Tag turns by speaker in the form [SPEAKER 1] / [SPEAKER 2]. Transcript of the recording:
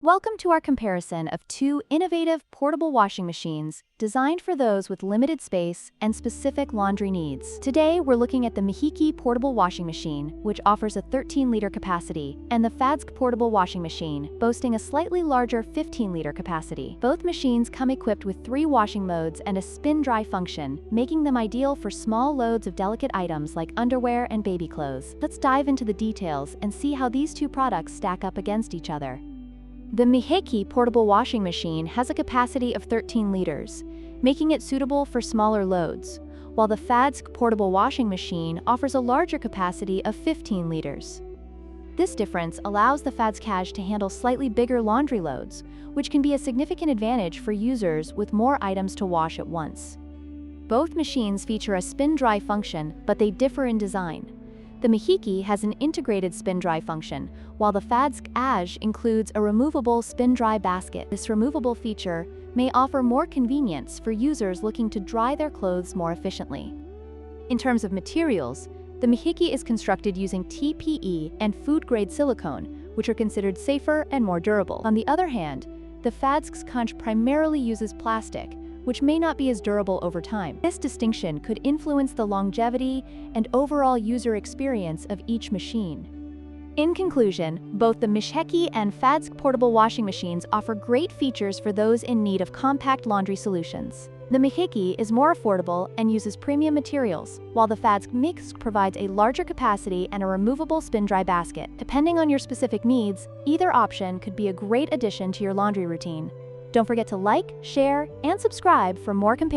[SPEAKER 1] Welcome to our comparison of two innovative portable washing machines designed for those with limited space and specific laundry needs. Today, we're looking at the Mihiki portable washing machine, which offers a 13-liter capacity, and the Fadzk portable washing machine, boasting a slightly larger 15-liter capacity. Both machines come equipped with 3 washing modes and a spin-dry function, making them ideal for small loads of delicate items like underwear and baby clothes. Let's dive into the details and see how these two products stack up against each other. The Mihiki portable washing machine has a capacity of 13 liters, making it suitable for smaller loads, while the Fadzk portable washing machine offers a larger capacity of 15 liters. This difference allows the Fadzk to handle slightly bigger laundry loads, which can be a significant advantage for users with more items to wash at once. Both machines feature a spin-dry function, but they differ in design. The Mihiki has an integrated spin-dry function, while the Fadzk includes a removable spin-dry basket. This removable feature may offer more convenience for users looking to dry their clothes more efficiently. In terms of materials, the Mihiki is constructed using TPE and food-grade silicone, which are considered safer and more durable. On the other hand, the Fadzk primarily uses plastic, which may not be as durable over time. This distinction could influence the longevity and overall user experience of each machine. In conclusion, both the Mihiki and Fadzk portable washing machines offer great features for those in need of compact laundry solutions. The Mihiki is more affordable and uses premium materials, while the Fadzk provides a larger capacity and a removable spin-dry basket. Depending on your specific needs, either option could be a great addition to your laundry routine. Don't forget to like, share, and subscribe for more comparisons.